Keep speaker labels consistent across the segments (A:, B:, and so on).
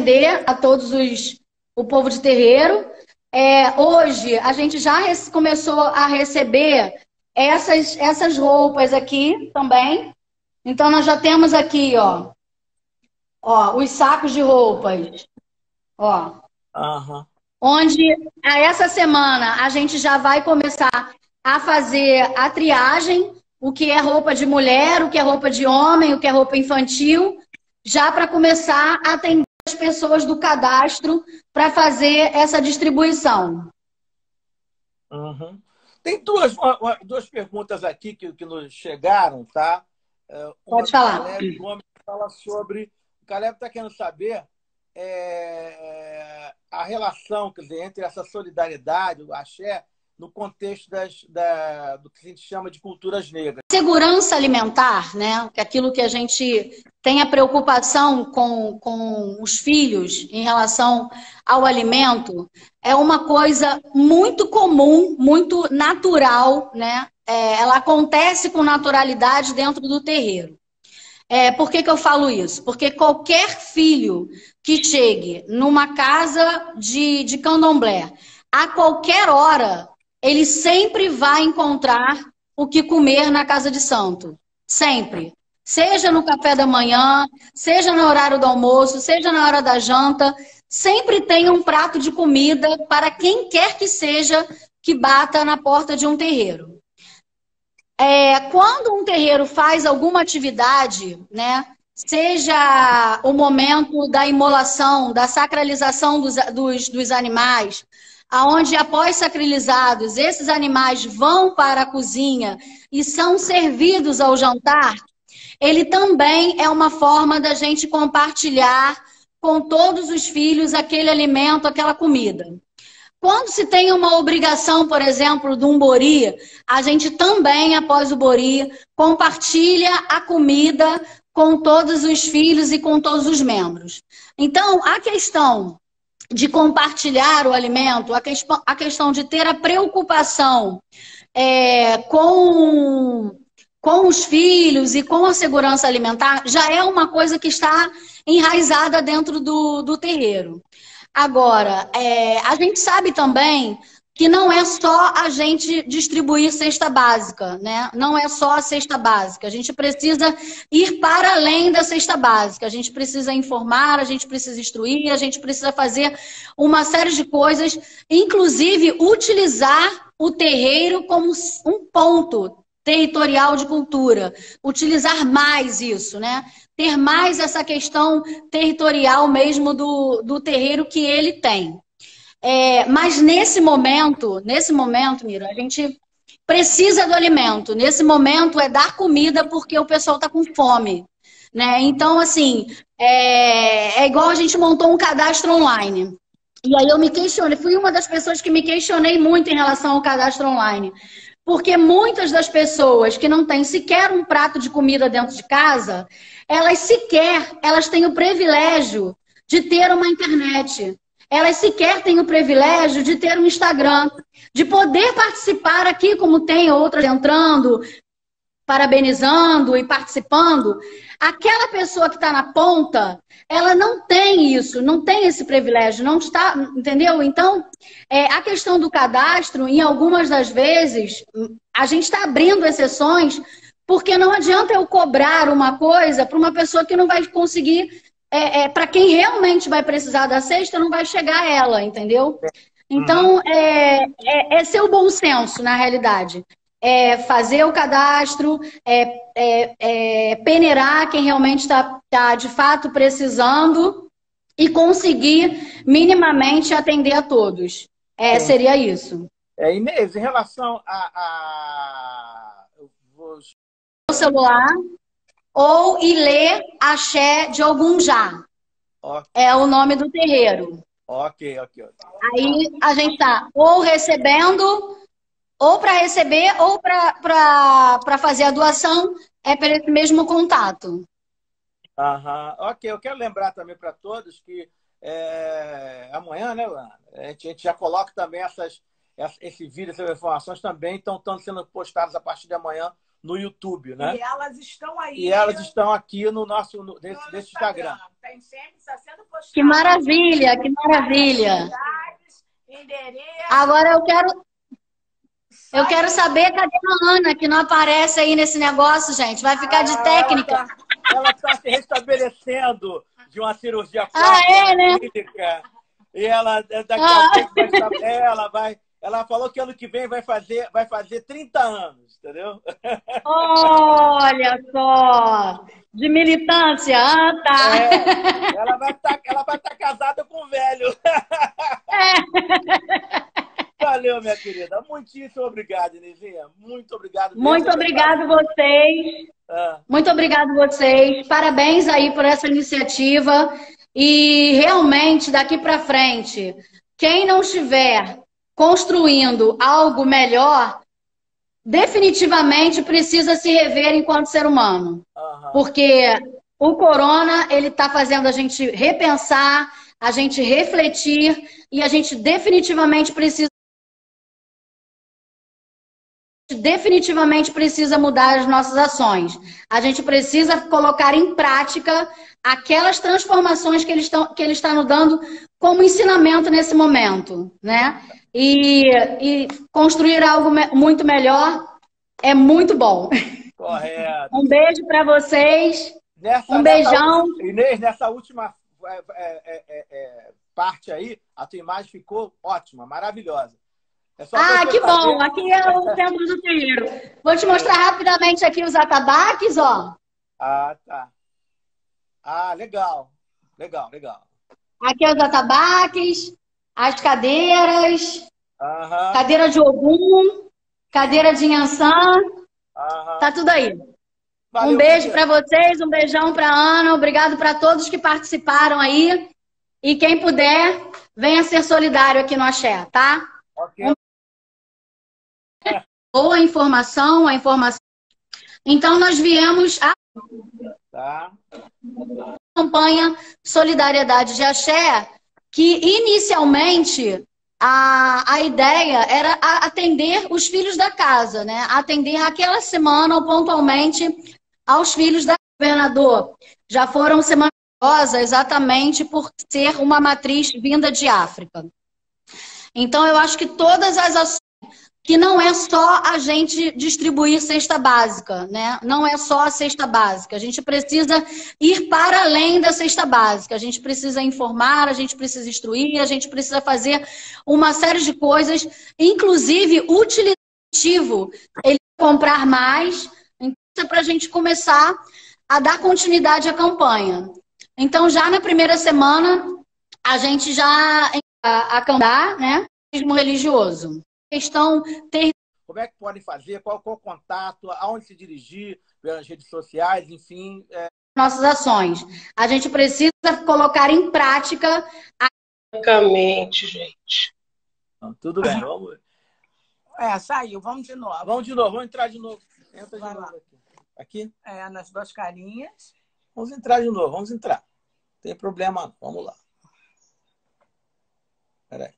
A: atender a o povo de terreiro. Hoje a gente já começou a receber essas roupas aqui também. Então nós já temos aqui, ó, os sacos de roupas, ó.
B: Aham.
A: Onde essa semana a gente já vai começar a fazer a triagem, o que é roupa de mulher, o que é roupa de homem, o que é roupa infantil, já para começar a atender as pessoas do cadastro para fazer essa distribuição.
B: Uhum. Tem duas perguntas aqui que nos chegaram, tá? Uma
A: Pode
B: do
A: falar.
B: Caleb Gomes que fala sobre. O Caleb está querendo saber a relação, quer dizer, entre essa solidariedade, o axé, no contexto do que a gente chama de culturas negras.
A: Segurança alimentar, né? Que é aquilo que a gente tem a preocupação com os filhos em relação ao alimento, é uma coisa muito comum, muito natural, né? Ela acontece com naturalidade dentro do terreiro. Por que eu falo isso? Porque qualquer filho que chegue numa casa de candomblé, a qualquer hora, ele sempre vai encontrar o que comer na casa de santo. Sempre. Seja no café da manhã, seja no horário do almoço, seja na hora da janta, sempre tem um prato de comida para quem quer que seja que bata na porta de um terreiro. Quando um terreiro faz alguma atividade, né, seja o momento da imolação, da sacralização dos animais, aonde após sacralizados, esses animais vão para a cozinha e são servidos ao jantar, ele também é uma forma da gente compartilhar com todos os filhos aquele alimento, aquela comida. Quando se tem uma obrigação, por exemplo, de um bori, a gente também, após o bori, compartilha a comida com todos os filhos e com todos os membros. Então, a questão de compartilhar o alimento, a questão de ter a preocupação com os filhos e com a segurança alimentar, já é uma coisa que está enraizada dentro do terreiro. Agora, a gente sabe também que não é só a gente distribuir cesta básica, né? Não é só a cesta básica. A gente precisa ir para além da cesta básica. A gente precisa informar, a gente precisa instruir, a gente precisa fazer uma série de coisas, inclusive utilizar o terreiro como um ponto territorial de cultura. Utilizar mais isso, né? Ter mais essa questão territorial mesmo do terreiro que ele tem. Mas nesse momento, Miro, a gente precisa do alimento. Nesse momento é dar comida porque o pessoal está com fome. Né? Então, assim, é igual a gente montou um cadastro online. E aí eu me questionei, fui uma das pessoas que me questionei muito em relação ao cadastro online. Porque muitas das pessoas que não têm sequer um prato de comida dentro de casa, elas têm o privilégio de ter uma internet. Elas sequer têm o privilégio de ter um Instagram, de poder participar aqui, como tem outras entrando, parabenizando e participando. Aquela pessoa que está na ponta, ela não tem isso, não tem esse privilégio, não está, entendeu? Então, a questão do cadastro, em algumas das vezes, a gente está abrindo exceções, porque não adianta eu cobrar uma coisa para uma pessoa que não vai conseguir, para quem realmente vai precisar da cesta, não vai chegar a ela, entendeu? Então, é ser o bom senso, na realidade. Fazer o cadastro, peneirar quem realmente está de fato precisando e conseguir minimamente atender a todos. Seria isso.
B: Inês, em relação
A: O celular ou Ilê Axé de Ogunjá.
B: Okay.
A: É o nome do terreiro.
B: Ok.
A: Aí a gente está ou recebendo, ou para receber, ou para fazer a doação, por esse mesmo contato.
B: Ok, eu quero lembrar também para todos que amanhã, né, a gente já coloca também esse vídeo, essas informações também estão sendo postadas a partir de amanhã no YouTube, né?
C: E elas estão aí.
B: E elas estão aqui no nosso nesse Instagram.
C: Tem sempre, está sendo postado.
A: Que maravilha, que maravilha.
C: Endereço.
A: Agora eu quero saber, cadê a Ana, que não aparece aí nesse negócio, gente? Vai ficar de técnica.
B: Ela está se restabelecendo de uma cirurgia
A: é, né?
B: clínica. E ela daqui a pouco vai estar, ela falou que ano que vem vai fazer 30 anos, entendeu?
A: Olha só! De militância, tá.
B: Ela vai estar casada com o velho. Valeu, minha querida. Muitíssimo obrigado, Inizinha. Muito obrigado.
A: Muito obrigado vocês. Muito obrigado vocês. Parabéns aí por essa iniciativa. E realmente, daqui para frente, quem não estiver construindo algo melhor, definitivamente precisa se rever enquanto ser humano. Porque o corona, ele está fazendo a gente repensar, a gente refletir, e a gente definitivamente precisa mudar as nossas ações. A gente precisa colocar em prática aquelas transformações que ele está nos dando como ensinamento nesse momento, né? E construir algo muito melhor é muito bom.
B: Correto.
A: Um beijo para vocês. Um beijão.
B: Inês, nessa última parte aí, a tua imagem ficou ótima, maravilhosa.
A: Que bom! Aqui é o centro do terreiro. Vou te mostrar rapidamente aqui os atabaques, ó.
B: Tá. Legal.
A: Aqui é os atabaques, as cadeiras, cadeira de Ogum, cadeira de Inhansã. Tá tudo aí. Valeu, um beijo para vocês, um beijão para Ana. Obrigado para todos que participaram aí. E quem puder, venha ser solidário aqui no Axé, tá?
B: Ok.
A: Boa informação, a informação. Então, nós viemos a campanha Solidariedade de Axé, que inicialmente a ideia era atender os filhos da casa, né? Atender aquela semana ou pontualmente aos filhos da governador. Já foram semanas exatamente por ser uma matriz vinda de África. Então, eu acho que todas as ações, que não é só a gente distribuir cesta básica, né? Não é só a cesta básica. A gente precisa ir para além da cesta básica. A gente precisa informar, a gente precisa instruir, a gente precisa fazer uma série de coisas, inclusive utilitativo, ele comprar mais, então, para a gente começar a dar continuidade à campanha. Então, já na primeira semana, a gente já acampar, né? Religioso.
B: Como é que podem fazer? Qual o contato? Aonde se dirigir? Pelas redes sociais, enfim.
A: Nossas ações. A gente precisa colocar em prática.
D: Basicamente, gente.
B: Tudo bem, vamos.
C: Saiu. Vamos de novo.
B: Vamos entrar de novo. Entra de novo aqui. Aqui?
C: Nas duas carinhas.
B: Vamos entrar de novo, vamos entrar. Não tem problema, não. Vamos lá. Peraí.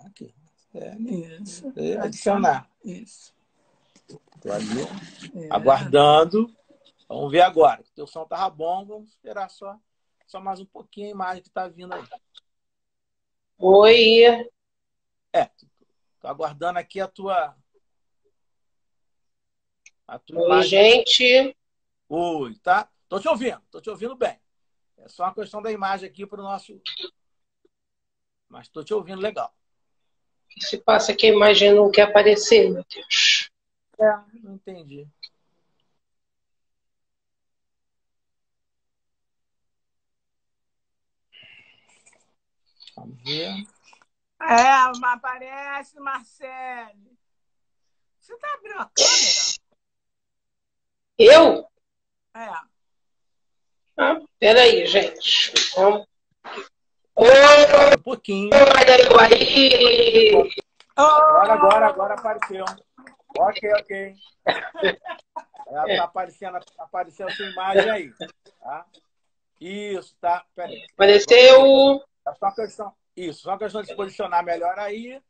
B: Aqui.
C: Isso.
B: Adicionar.
C: Isso.
B: Estou ali, aguardando. Vamos ver agora. O teu som estava bom, vamos esperar só mais um pouquinho a imagem que está vindo aí.
D: Oi.
B: Estou aguardando aqui a tua
D: Oi,
B: imagem.
D: gente.
B: Oi, tá? Estou te ouvindo bem. É só uma questão da imagem aqui para o nosso... Mas estou te ouvindo legal.
D: O que se passa que a imagem não quer aparecer, meu Deus?
B: Não entendi. Vamos ver.
C: Aparece, Marcele. Você tá abrindo a câmera?
D: Eu? Peraí, gente. Vamos.
B: Um pouquinho.
D: Olha eu aí.
B: Agora apareceu. Ok. Ela tá apareceu a sua imagem aí. Tá? Isso, tá? Peraí.
D: Apareceu.
B: É só uma questão de se posicionar melhor aí.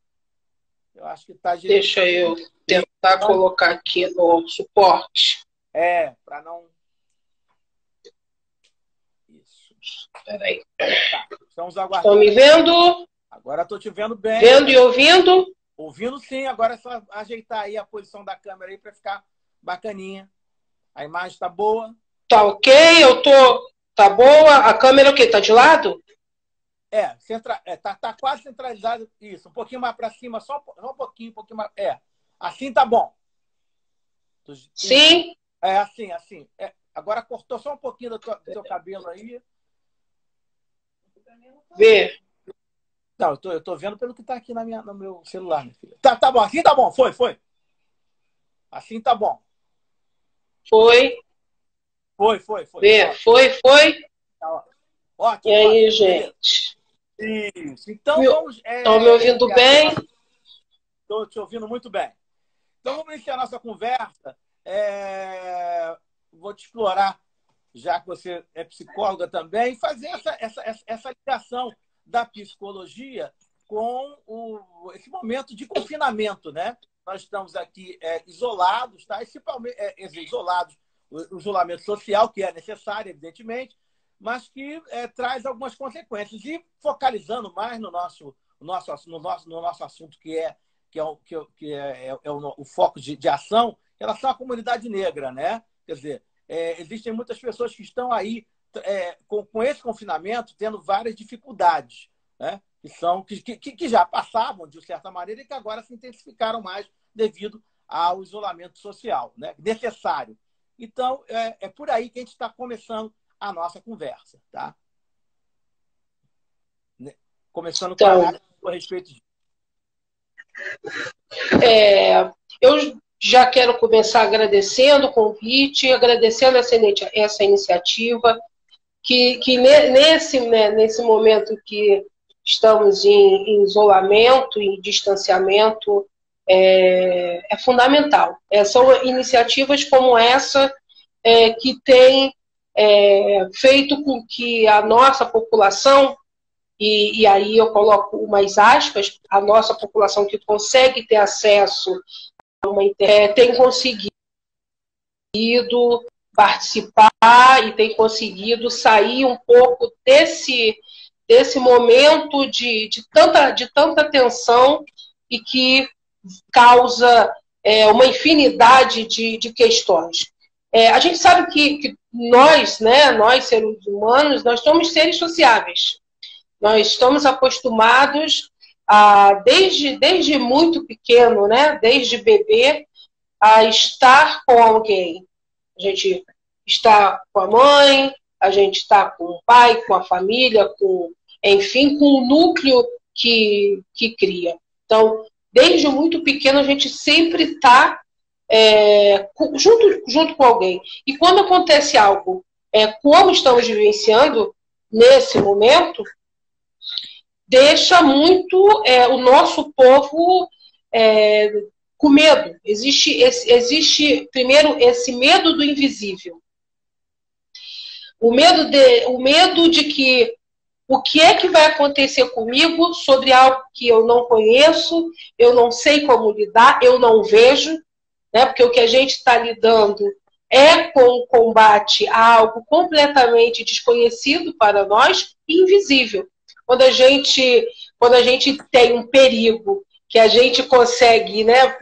B: Eu acho que está direito.
D: Deixa eu tentar colocar aqui no suporte.
B: Para não... Isso.
D: Peraí.
B: Tá, estamos aguardando.
D: Estão me vendo?
B: Agora estou te vendo bem.
D: Vendo e ouvindo?
B: Ouvindo sim, agora é só ajeitar aí a posição da câmera aí para ficar bacaninha. A imagem está boa.
D: Tá ok, tá boa. A câmera o quê? Tá de lado?
B: Tá quase centralizado. Isso, um pouquinho mais para cima, só um pouquinho mais. Assim tá bom.
D: Sim.
B: Assim. Agora cortou só um pouquinho do teu cabelo aí.
D: Vê.
B: Não, eu tô vendo pelo que tá aqui no meu celular, minha filha. Tá bom, assim tá bom. Foi. Assim tá bom.
D: Foi.
B: Vê,
D: foi.
B: Tá, ótimo.
D: E aí,
B: ótimo,
D: gente?
B: Isso. Então vamos...
D: Estão me ouvindo bem?
B: Estou te ouvindo muito bem. Então vamos iniciar a nossa conversa. Vou te explorar, já que você é psicóloga também, fazer essa ligação da psicologia com esse momento de confinamento, né? Nós estamos aqui isolados, tá? Isolados, o isolamento social, que é necessário, evidentemente, mas que traz algumas consequências. E focalizando mais no nosso assunto, que é o foco de ação, em relação à comunidade negra, né? Quer dizer, existem muitas pessoas que estão aí com esse confinamento tendo várias dificuldades, né? Que já passavam, de certa maneira, e que agora se intensificaram mais devido ao isolamento social, né? Necessário. Então, é por aí que a gente está começando a nossa conversa, tá? Começando com a respeito disso.
D: Eu já quero começar agradecendo o convite, agradecendo essa iniciativa, que nesse momento que estamos em isolamento, em distanciamento, é fundamental. São iniciativas como essa que têm feito com que a nossa população, e aí eu coloco umas aspas, a nossa população que consegue ter acesso a uma internet, tem conseguido participar e tem conseguido sair um pouco desse momento de tanta tensão e que causa uma infinidade de questões. A gente sabe que nós, né, nós seres humanos, nós somos seres sociáveis. Nós estamos acostumados desde muito pequeno, né, desde bebê, a estar com alguém. A gente está com a mãe, a gente está com o pai, com a família, enfim, com o núcleo que cria. Então, desde muito pequeno, a gente sempre está junto com alguém. E quando acontece algo, como estamos vivenciando nesse momento, deixa muito o nosso povo com medo. Existe, primeiro, esse medo do invisível. O medo de que o que é que vai acontecer comigo sobre algo que eu não conheço, eu não sei como lidar, eu não vejo, né? Porque o que a gente está lidando é com o combate a algo completamente desconhecido para nós e invisível. Quando a gente tem um perigo que a gente consegue, né?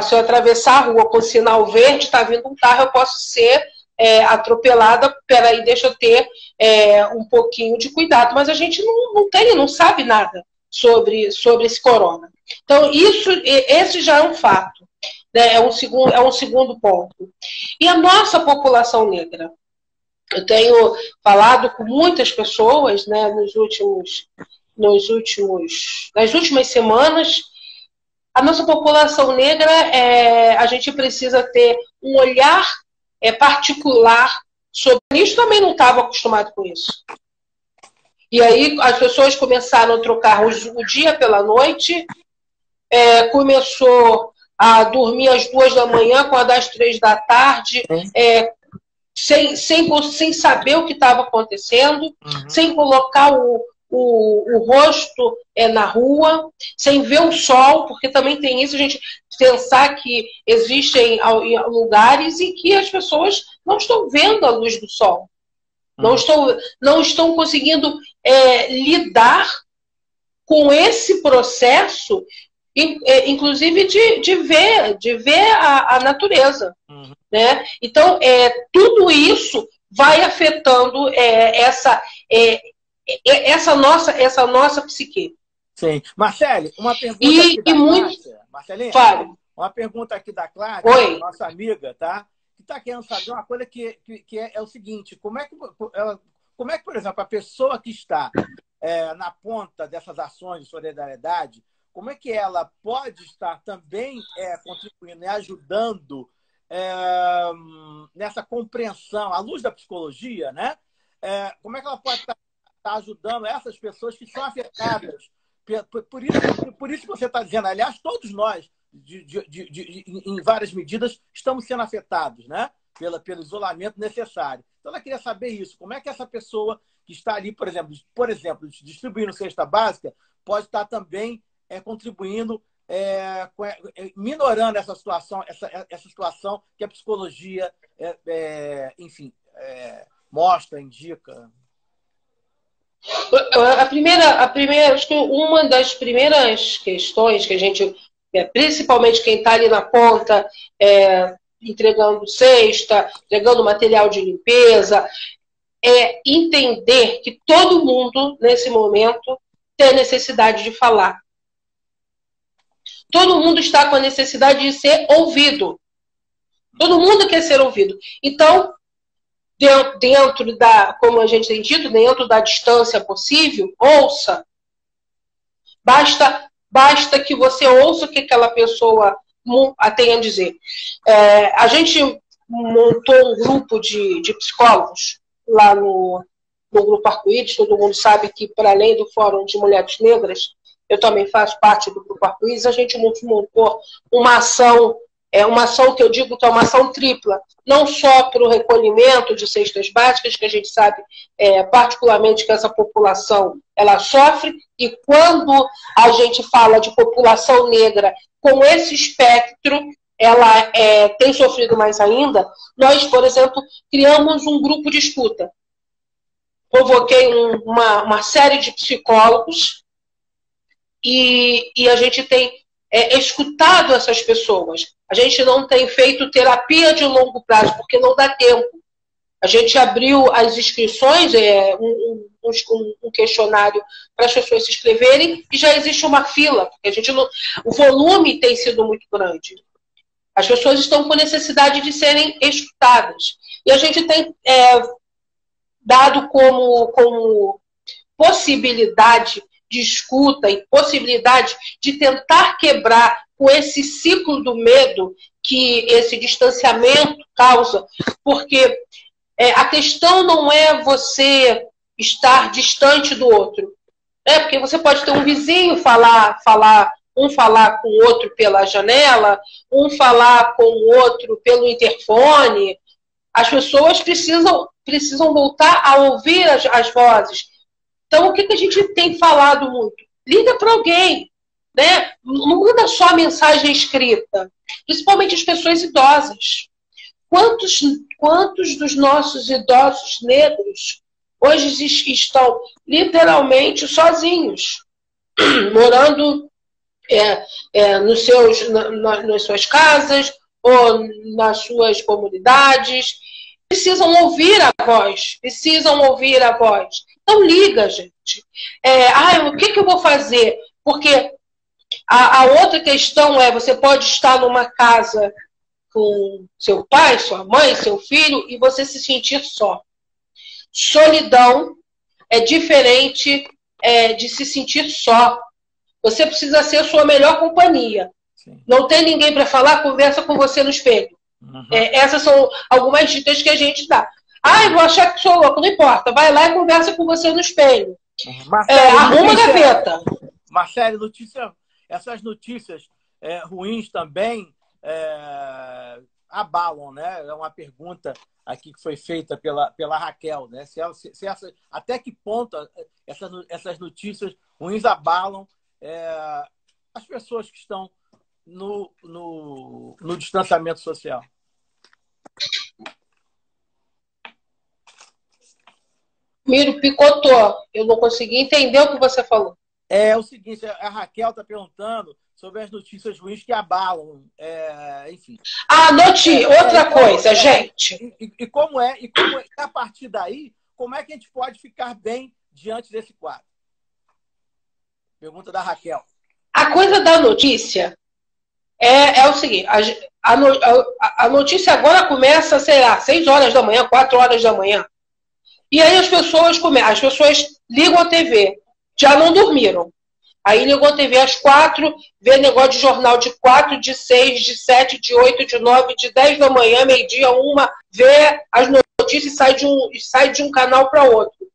D: Se eu atravessar a rua com sinal verde, está vindo um carro, eu posso ser atropelada, peraí, deixa eu ter um pouquinho de cuidado. Mas a gente não sabe nada sobre esse corona. Então, esse já é um fato, né? É um segundo ponto. E a nossa população negra? Eu tenho falado com muitas pessoas, né, nas últimas semanas. A nossa população negra, a gente precisa ter um olhar particular sobre isso. Também não estava acostumado com isso. E aí as pessoas começaram a trocar o dia pela noite, começou a dormir às 2 da manhã, acordar às 3 da tarde, sem saber o que estava acontecendo, sem colocar o rosto na rua, sem ver o sol, porque também tem isso, a gente pensar que existem lugares em que as pessoas não estão vendo a luz do sol, não estão conseguindo lidar com esse processo, inclusive de ver a natureza. Né? Então, tudo isso vai afetando essa nossa psique.
B: Sim. Marcele, uma pergunta aqui da Cláudia. Marcelinha, uma pergunta aqui da Cláudia, nossa amiga, tá? Que está querendo saber uma coisa que é o seguinte: como é que, por exemplo, a pessoa que está na ponta dessas ações de solidariedade, como é que ela pode estar também contribuindo e ajudando nessa compreensão, à luz da psicologia, né? Como é que ela pode estar ajudando essas pessoas que são afetadas? Por isso que você está dizendo, aliás, todos nós, em várias medidas, estamos sendo afetados, né? Pelo isolamento necessário. Então, ela queria saber isso. Como é que essa pessoa que está ali, por exemplo, distribuindo cesta básica, pode estar também contribuindo, minorando essa situação que a psicologia, enfim, mostra, indica?
D: Acho que uma das primeiras questões que a gente, principalmente quem está ali na ponta, entregando cesta, entregando material de limpeza, é entender que todo mundo, nesse momento, tem necessidade de falar. Todo mundo está com a necessidade de ser ouvido. Todo mundo quer ser ouvido. Então, dentro como a gente tem dito, dentro da distância possível, ouça. Basta que você ouça o que aquela pessoa tem a dizer. A gente montou um grupo de psicólogos lá no Grupo Arco-Íris. Todo mundo sabe que, para além do Fórum de Mulheres Negras, eu também faço parte do Grupo Arco-Íris. A gente montou uma ação que eu digo que é uma ação tripla, não só para o recolhimento de cestas básicas, que a gente sabe particularmente que essa população ela sofre, e quando a gente fala de população negra com esse espectro, ela tem sofrido mais ainda. Nós, por exemplo, criamos um grupo de escuta. Convoquei uma série de psicólogos e a gente tem escutado essas pessoas. A gente não tem feito terapia de longo prazo, porque não dá tempo. A gente abriu as inscrições, um questionário para as pessoas se inscreverem, e já existe uma fila, porque o volume tem sido muito grande. As pessoas estão com necessidade de serem escutadas. E a gente tem dado como possibilidade de escuta e possibilidade de tentar quebrar com esse ciclo do medo que esse distanciamento causa, porque a questão não é você estar distante do outro, porque você pode ter um vizinho um falar com o outro pela janela, um falar com o outro pelo interfone. As pessoas precisam voltar a ouvir as vozes. Então, o que a gente tem falado muito? Liga para alguém, né? Não manda só a mensagem escrita, principalmente as pessoas idosas. Quantos dos nossos idosos negros hoje estão literalmente sozinhos, morando nas suas casas ou nas suas comunidades? Precisam ouvir a voz, Então liga, gente. O que eu vou fazer? Porque a outra questão você pode estar numa casa com seu pai, sua mãe, seu filho, e você se sentir só. Solidão é diferente de se sentir só. Você precisa ser a sua melhor companhia. Sim. Não tem ninguém para falar, conversa com você no espelho. Uhum. Essas são algumas dicas que a gente dá. Eu vou achar que sou louco, não importa. Vai lá e conversa com você no espelho. Arruma a gaveta.
B: Marcelo, essas notícias ruins também abalam, né? É uma pergunta aqui que foi feita pela Raquel, né? Até que ponto essas notícias ruins abalam as pessoas que estão no distanciamento social.
D: Miro, picotou. Eu não consegui entender o que você falou.
B: É o seguinte, a Raquel está perguntando sobre as notícias ruins que abalam, enfim.
D: Outra coisa, gente.
B: E como é, a partir daí, como é que a gente pode ficar bem diante desse quadro? Pergunta da Raquel.
D: A coisa da notícia é o seguinte, a notícia agora começa, sei lá, 6 horas da manhã, 4 horas da manhã. E aí as pessoas ligam a TV, já não dormiram. Aí ligou a TV às 4, vê negócio de jornal de 4, de 6, de 7, de 8, de 9, de 10 da manhã, meio-dia, 1, vê as notícias e sai de um canal para outro.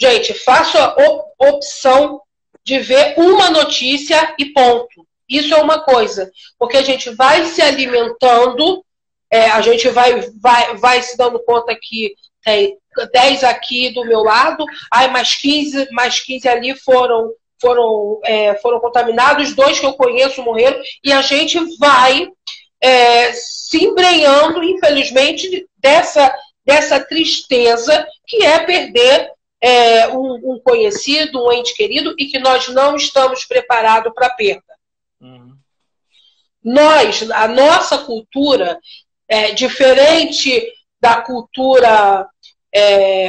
D: Gente, faça a opção de ver uma notícia e ponto. Isso é uma coisa, porque a gente vai se alimentando, a gente vai se dando conta que tem 10 aqui do meu lado, mais 15 ali foram contaminados, 2 que eu conheço morreram, e a gente vai se embrenhando, infelizmente, dessa tristeza que é perder um conhecido, um ente querido, e que nós não estamos preparados para a perda. A nossa cultura, diferente da cultura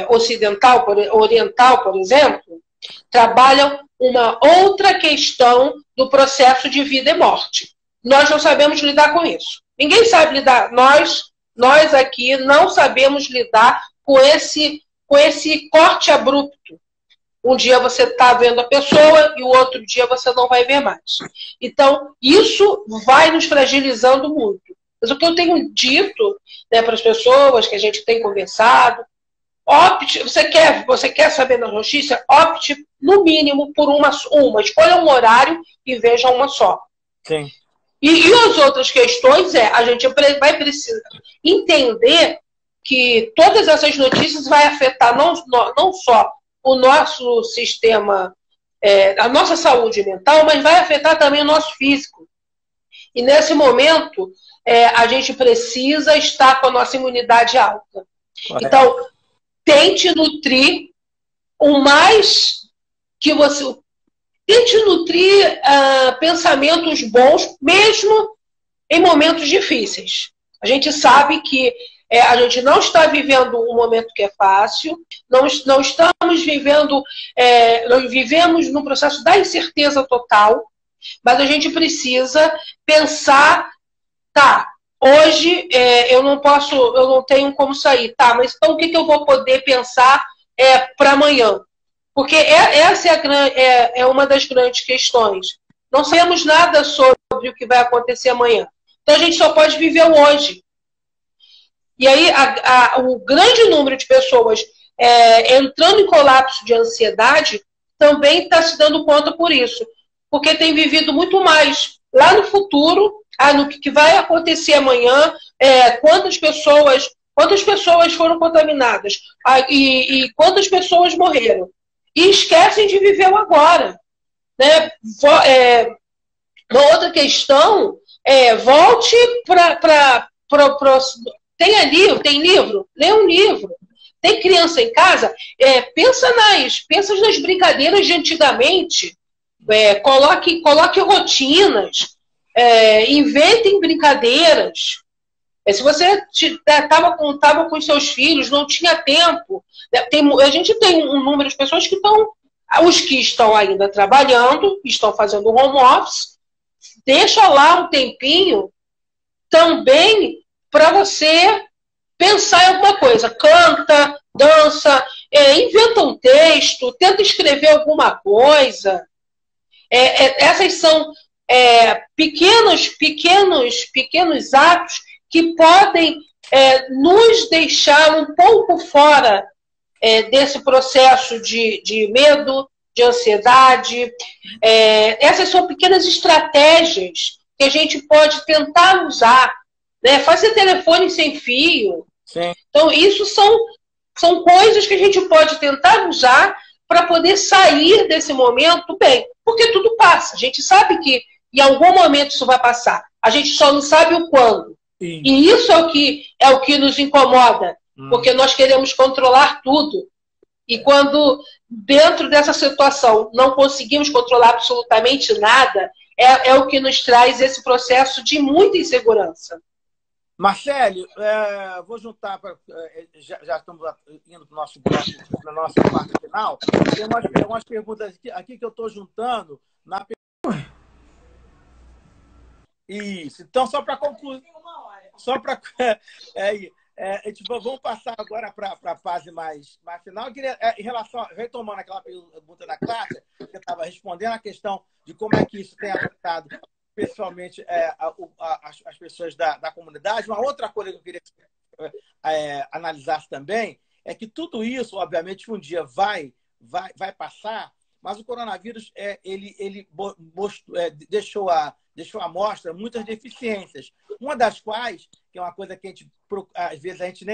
D: ocidental, oriental, por exemplo, trabalham uma outra questão do processo de vida e morte. Nós não sabemos lidar com isso. Ninguém sabe lidar. Nós aqui não sabemos lidar com esse corte abrupto. Um dia você está vendo a pessoa e o outro dia você não vai ver mais. Então, isso vai nos fragilizando muito. Mas o que eu tenho dito, né, para as pessoas que a gente tem conversado, opte, você quer saber da notícia? Opte, no mínimo, por uma. Escolha um horário e veja uma só.
B: Sim.
D: E as outras questões a gente vai precisar entender que todas essas notícias vai afetar não só o nosso sistema, a nossa saúde mental, mas vai afetar também o nosso físico. E nesse momento, a gente precisa estar com a nossa imunidade alta. Correto. Então, tente nutrir o mais que você... Tente nutrir pensamentos bons, mesmo em momentos difíceis. A gente sabe que a gente não está vivendo um momento que é fácil, não estamos vivendo... nós vivemos no processo da incerteza total, mas a gente precisa pensar, hoje eu não tenho como sair, mas então o que eu vou poder pensar para amanhã? Porque essa é uma das grandes questões. Não sabemos nada sobre o que vai acontecer amanhã. Então a gente só pode viver o hoje. E aí o grande número de pessoas entrando em colapso de ansiedade também está se dando conta por isso. Porque tem vivido muito mais lá no futuro, no que vai acontecer amanhã, quantas pessoas foram contaminadas e quantas pessoas morreram. E esquecem de viver o agora. Né? Uma outra questão volte para... Tem livro? Lê um livro. Tem criança em casa? Pensa nas brincadeiras de antigamente. Coloque rotinas. Inventem brincadeiras. Se você estava com os seus filhos, não tinha tempo. A gente tem um número de pessoas que estão... Os que estão ainda trabalhando, estão fazendo home office, deixa lá um tempinho também para você pensar em alguma coisa. Canta, dança, inventa um texto, tenta escrever alguma coisa. Essas são pequenos atos que podem nos deixar um pouco fora desse processo de medo, de ansiedade. Essas são pequenas estratégias que a gente pode tentar usar. Né? Fazer telefone sem fio.
B: Sim.
D: Então, isso são coisas que a gente pode tentar usar para poder sair desse momento bem. Porque tudo passa. A gente sabe que em algum momento isso vai passar. A gente só não sabe o quando. Sim. E isso é o que nos incomoda. Porque nós queremos controlar tudo. E quando, dentro dessa situação, não conseguimos controlar absolutamente nada, é o que nos traz esse processo de muita insegurança.
B: Marcelo, vou juntar, já estamos indo para o nosso bloco, na nossa parte final. Tem umas perguntas aqui que eu estou juntando. Isso, então só para concluir, vamos passar agora para a fase mais final. Eu queria, em relação, retomando aquela pergunta da Cláudia, que estava respondendo a questão de como é que isso tem afetado pessoalmente as pessoas da comunidade. Uma outra coisa que eu queria que você analisasse também é que tudo isso, obviamente, um dia vai passar, mas o coronavírus ele deixou à mostra muitas deficiências, uma das quais, que é uma coisa que às vezes a gente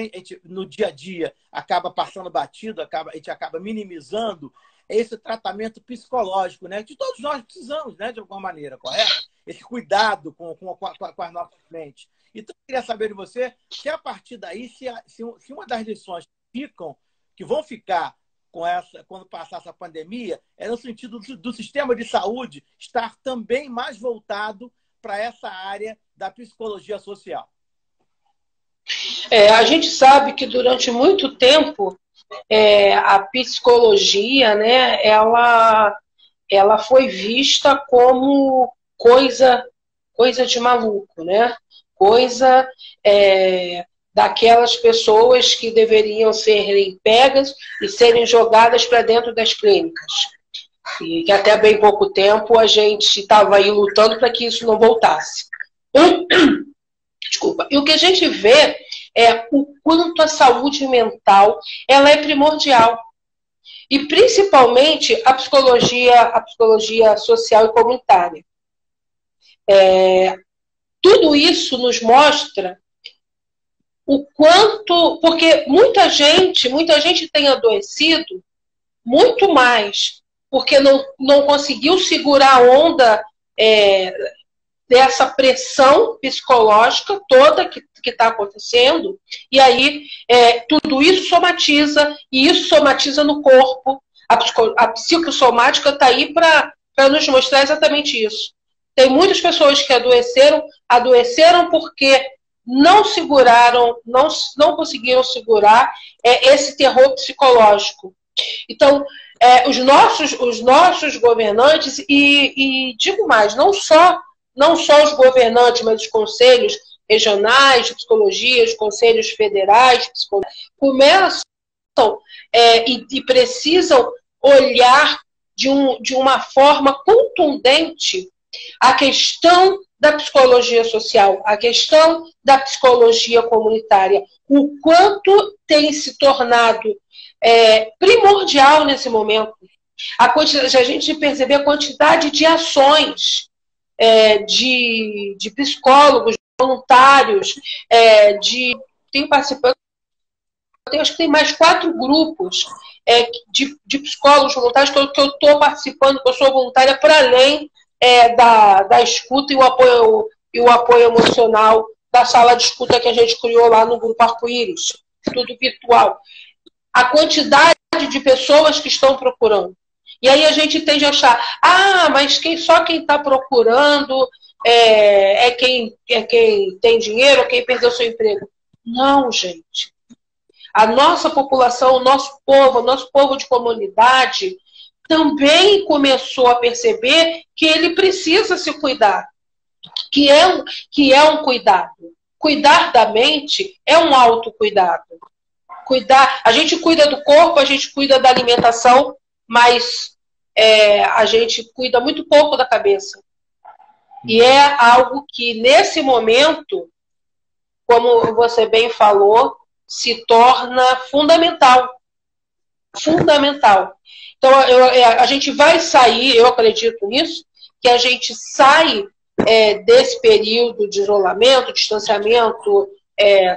B: no dia a dia acaba passando batido, a gente acaba minimizando, é esse tratamento psicológico, né? Que todos nós precisamos, né? De alguma maneira, correto? Esse cuidado com as nossas mentes. Então, eu queria saber de você se a partir daí, se uma das lições que vão ficar quando passar essa pandemia, é no sentido do sistema de saúde estar também mais voltado para essa área da psicologia social.
D: A gente sabe que durante muito tempo a psicologia, né, ela foi vista como coisa de maluco, né? Coisa daquelas pessoas que deveriam serem pegas e serem jogadas para dentro das clínicas. E que até bem pouco tempo a gente estava aí lutando para que isso não voltasse. Desculpa. E o que a gente vê é o quanto a saúde mental ela é primordial. E principalmente a psicologia social e comunitária. Tudo isso nos mostra o quanto... Porque muita gente tem adoecido muito mais porque não conseguiu segurar a onda dessa pressão psicológica toda que está acontecendo, e aí tudo isso somatiza, e isso somatiza no corpo. A psicossomática está aí para nos mostrar exatamente isso. Tem muitas pessoas que adoeceram porque não seguraram, não conseguiram segurar esse terror psicológico. Então, os nossos governantes, e digo mais, não só os governantes, mas os conselhos regionais de psicologia, os conselhos federais de psicologia, começam e precisam olhar de uma forma contundente a questão da psicologia social, a questão da psicologia comunitária, o quanto tem se tornado primordial nesse momento. A gente perceber a quantidade de ações de psicólogos, voluntários, tem participando, acho que tem mais 4 grupos de psicólogos voluntários que eu estou participando, que eu sou voluntária para além da escuta e o apoio emocional da sala de escuta que a gente criou lá no Grupo Arco-Íris, tudo virtual. A quantidade de pessoas que estão procurando. E aí a gente tende a achar, mas só quem está procurando é quem tem dinheiro, quem perdeu seu emprego. Não, gente. A nossa população, o nosso povo de comunidade, também começou a perceber que ele precisa se cuidar. Que é um cuidado. Cuidar da mente é um autocuidado. A gente cuida do corpo, a gente cuida da alimentação, mas a gente cuida muito pouco da cabeça. E é algo que, nesse momento, como você bem falou, se torna fundamental. Fundamental. Então, a gente vai sair, eu acredito nisso, que a gente sai desse período de isolamento, distanciamento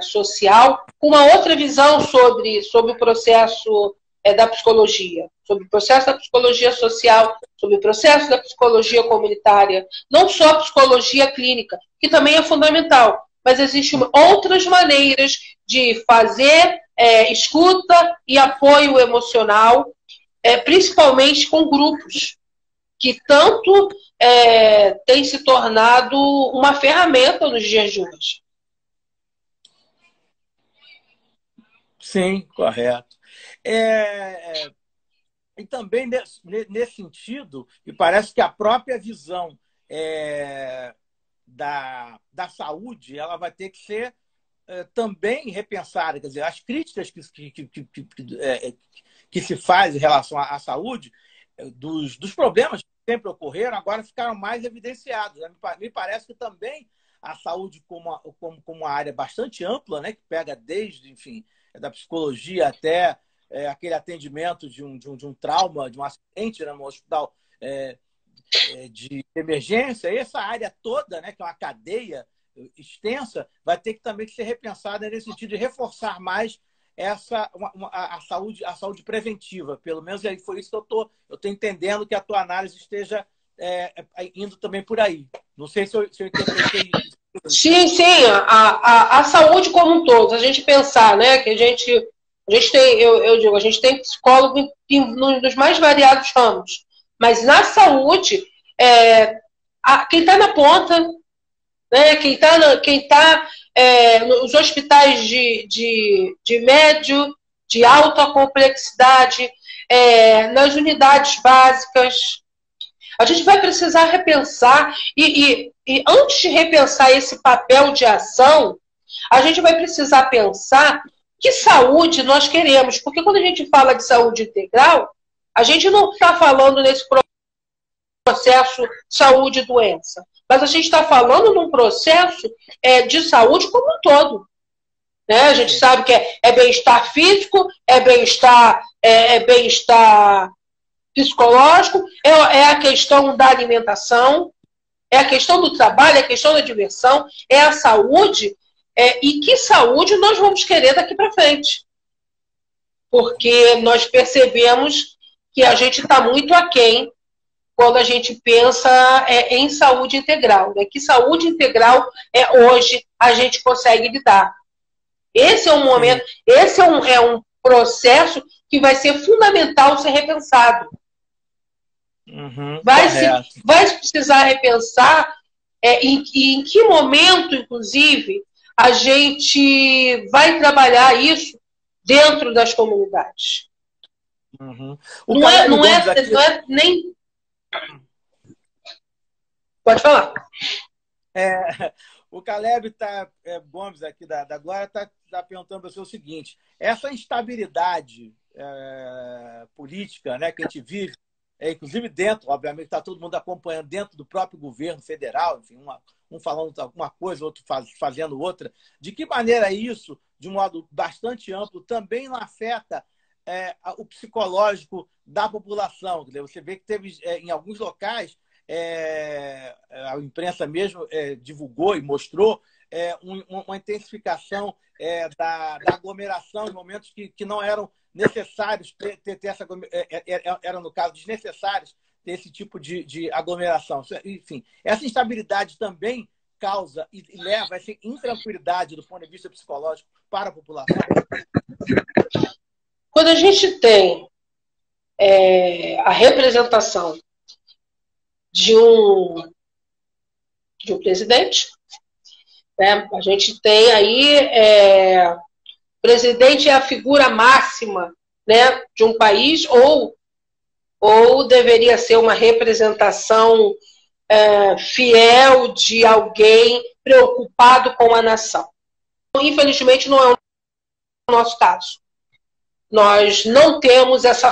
D: social, com uma outra visão sobre o processo da psicologia, sobre o processo da psicologia social, sobre o processo da psicologia comunitária, não só a psicologia clínica, que também é fundamental, mas existem outras maneiras de fazer escuta e apoio emocional, principalmente com grupos, que tanto tem se tornado uma ferramenta nos dias de hoje.
B: Sim, correto. E também nesse sentido, me parece que a própria visão da saúde ela vai ter que ser também repensada. Quer dizer, as críticas que se faz em relação à saúde, dos problemas que sempre ocorreram, agora ficaram mais evidenciados, né? Me parece que também a saúde como uma área bastante ampla, né, que pega desde, enfim, da psicologia até aquele atendimento de um trauma, de um acidente, né, no hospital de emergência, essa área toda, né, que é uma cadeia extensa, vai ter que também ser repensada nesse sentido de reforçar mais a saúde preventiva. Pelo menos foi isso que eu estou entendendo, que a tua análise esteja indo também por aí. Não sei se eu interpretei isso.
D: Sim, sim. A saúde como um todo. A gente pensar, né, que a gente tem, eu digo, a gente tem psicólogo nos mais variados ramos. Mas na saúde, quem está na ponta, né, quem está nos hospitais de médio, de alta complexidade, nas unidades básicas, a gente vai precisar repensar, e antes de repensar esse papel de ação, a gente vai precisar pensar que saúde nós queremos, porque quando a gente fala de saúde integral, a gente não está falando nesse processo saúde e doença, mas a gente está falando num processo de saúde como um todo. Né? A gente sabe que é bem-estar físico, é bem-estar psicológico, é a questão da alimentação, é a questão do trabalho, é a questão da diversão, é a saúde, e que saúde nós vamos querer daqui para frente. Porque nós percebemos que a gente está muito aquém quando a gente pensa em saúde integral. Né? Que saúde integral hoje a gente consegue lidar. Esse é um momento, esse é um processo que vai ser fundamental ser repensado. Vai precisar repensar em que momento, inclusive, a gente vai trabalhar isso dentro das comunidades. Não é nem... Pode falar.
B: O Caleb Gomes, aqui da Glória, está perguntando para você o seguinte: essa instabilidade política, né, que a gente vive, inclusive dentro, obviamente, está todo mundo acompanhando dentro do próprio governo federal, enfim, um falando alguma coisa, outro fazendo outra. De que maneira isso, de um modo bastante amplo, também não afeta o psicológico da população? Você vê que teve, em alguns locais, a imprensa mesmo divulgou e mostrou uma intensificação da aglomeração em momentos que não eram necessários ter essa eram, no caso, desnecessários ter esse tipo de aglomeração. Enfim, essa instabilidade também causa e leva essa intranquilidade do ponto de vista psicológico para a população.
D: Quando a gente tem a representação de um presidente, né? A gente tem aí o presidente é a figura máxima, né, de um país, ou deveria ser uma representação fiel de alguém preocupado com a nação. Infelizmente não é o nosso caso. Nós não temos essa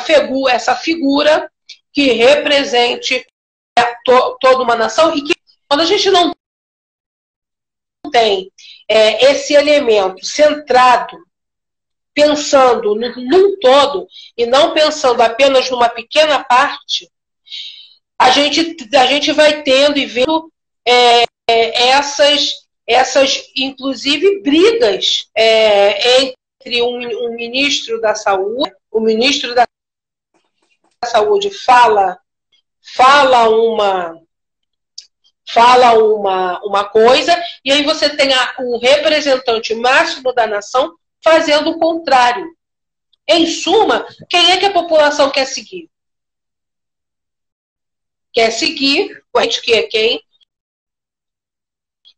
D: figura que represente toda uma nação, e que quando a gente não tem esse elemento centrado, pensando num todo e não pensando apenas numa pequena parte, a gente vai tendo e vendo essas inclusive brigas entre um ministro da saúde o ministro da Saúde fala uma coisa, e aí você tem o representante máximo da nação fazendo o contrário. Em suma, quem é que a população quer seguir? Quer seguir, que é quem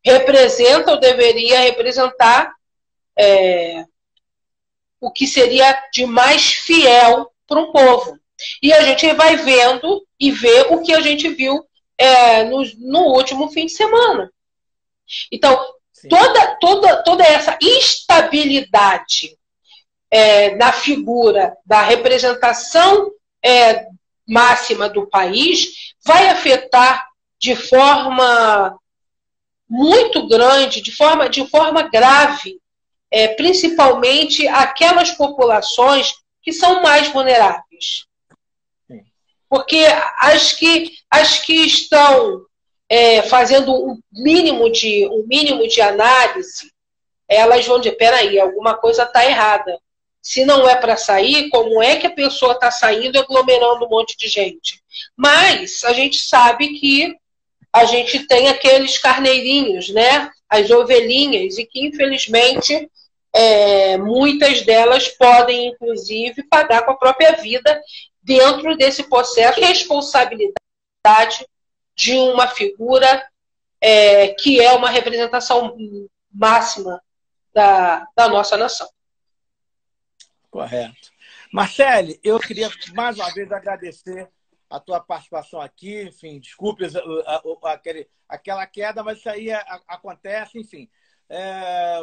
D: representa ou deveria representar o que seria de mais fiel para um povo. E a gente vai vendo e vê o que a gente viu no último fim de semana. Então, toda essa instabilidade na figura da representação máxima do país vai afetar de forma muito grande, de forma grave, principalmente aquelas populações que são mais vulneráveis. Porque as que estão fazendo um mínimo de análise, elas vão dizer, peraí, alguma coisa está errada. Se não é para sair, como é que a pessoa está saindo e aglomerando um monte de gente? Mas a gente sabe que a gente tem aqueles carneirinhos, né? As ovelhinhas, e que, infelizmente, muitas delas podem, inclusive, pagar com a própria vida dentro desse processo de responsabilidade de uma figura que é uma representação máxima da nossa nação.
B: Correto. Marcele, eu queria mais uma vez agradecer a tua participação aqui. Enfim, desculpe aquela queda, mas isso aí acontece. Enfim,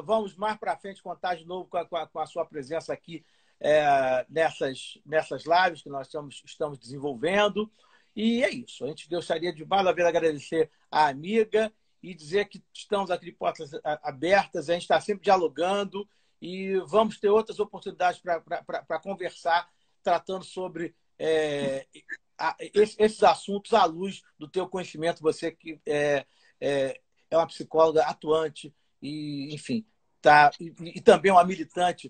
B: vamos mais para frente contar de novo com a sua presença aqui nessas lives que nós estamos desenvolvendo. E é isso. A gente gostaria de mais uma vez agradecer a amiga e dizer que estamos aqui de portas abertas, a gente está sempre dialogando e vamos ter outras oportunidades para conversar, tratando sobre esses assuntos à luz do teu conhecimento. Você que é uma psicóloga atuante e, enfim, e também uma militante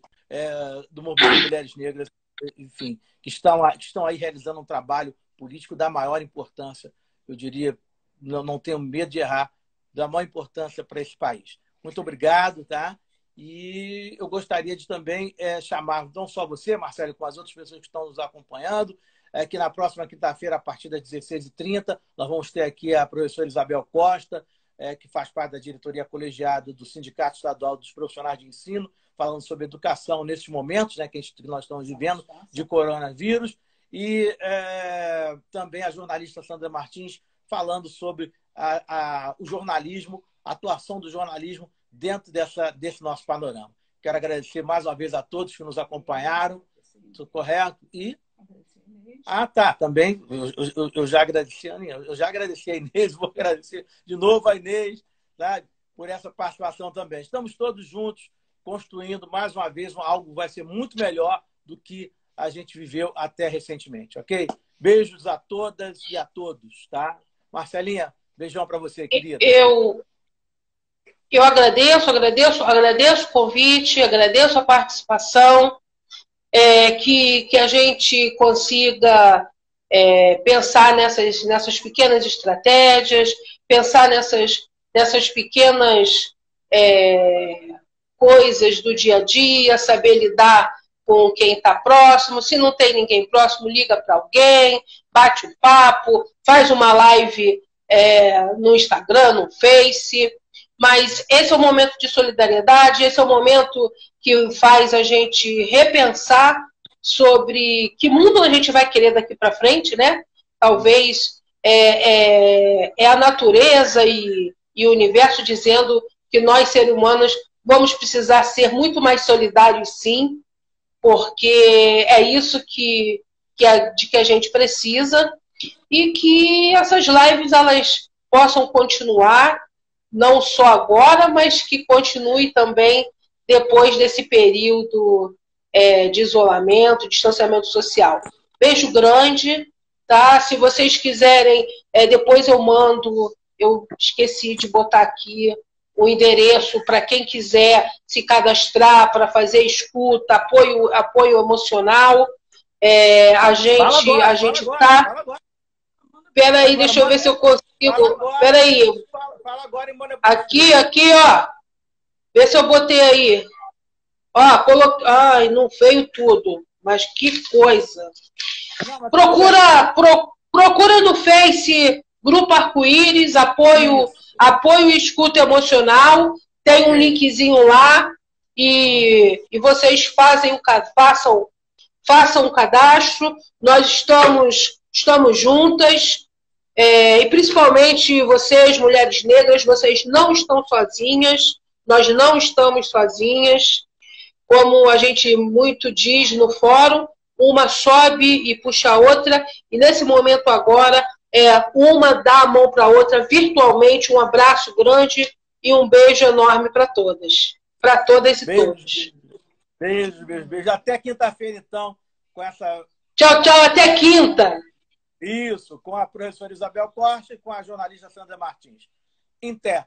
B: do movimento de mulheres negras, enfim, que estão aí realizando um trabalho político da maior importância, eu diria, não tenho medo de errar, da maior importância para esse país. Muito obrigado, tá? E eu gostaria de também chamar não só você, Marcelo, com as outras pessoas que estão nos acompanhando, que na próxima quinta-feira, a partir das 16h30, nós vamos ter aqui a professora Isabel Costa, que faz parte da diretoria colegiada do Sindicato Estadual dos Profissionais de Ensino, falando sobre educação nesses momentos, né, que nós estamos vivendo de coronavírus, e também a jornalista Sandra Martins falando sobre o jornalismo, a atuação do jornalismo dentro desse nosso panorama. Quero agradecer mais uma vez a todos que nos acompanharam. Tudo correto? E... tá, também. Eu já agradeci a Inês. Eu já agradeci a Inês, vou agradecer de novo a Inês, tá, por essa participação também. Estamos todos juntos construindo mais uma vez algo que vai ser muito melhor do que a gente viveu até recentemente, ok? Beijos a todas e a todos, tá? Marcelinha, beijão para você, querida. Eu agradeço
D: o convite, agradeço a participação, que a gente consiga pensar nessas pequenas estratégias, pensar nessas pequenas coisas do dia a dia, saber lidar com quem está próximo. Se não tem ninguém próximo, liga para alguém, bate um papo, faz uma live no Instagram, no Face. Mas esse é o momento de solidariedade, esse é o momento que faz a gente repensar sobre que mundo a gente vai querer daqui para frente, né? Talvez a natureza e o universo dizendo que nós, seres humanos, vamos precisar ser muito mais solidários, sim, porque é isso de que a gente precisa, e que essas lives elas possam continuar, não só agora, mas que continue também depois desse período de isolamento, distanciamento social. Beijo grande, tá? Se vocês quiserem, depois eu mando, eu esqueci de botar aqui o endereço para quem quiser se cadastrar para fazer escuta, apoio emocional. A gente tá... Peraí, deixa eu ver se eu consigo. Peraí. Aqui, ó. Vê se eu botei aí. Ó, coloquei. Ai, não veio tudo. Mas que coisa. Procura no Face Grupo Arco-Íris, apoio e escuta emocional. Tem um linkzinho lá. E vocês façam o cadastro. Nós estamos juntas. E principalmente vocês, mulheres negras, vocês não estão sozinhas. Nós não estamos sozinhas. Como a gente muito diz no fórum, uma sobe e puxa a outra. E nesse momento agora, uma dá a mão para a outra virtualmente. Um abraço grande e um beijo enorme para todas. Para todas e todos.
B: Beijo. Até quinta-feira, então, com essa...
D: Tchau, até quinta.
B: Isso, com a professora Isabel Costa e com a jornalista Sandra Martins. Em té.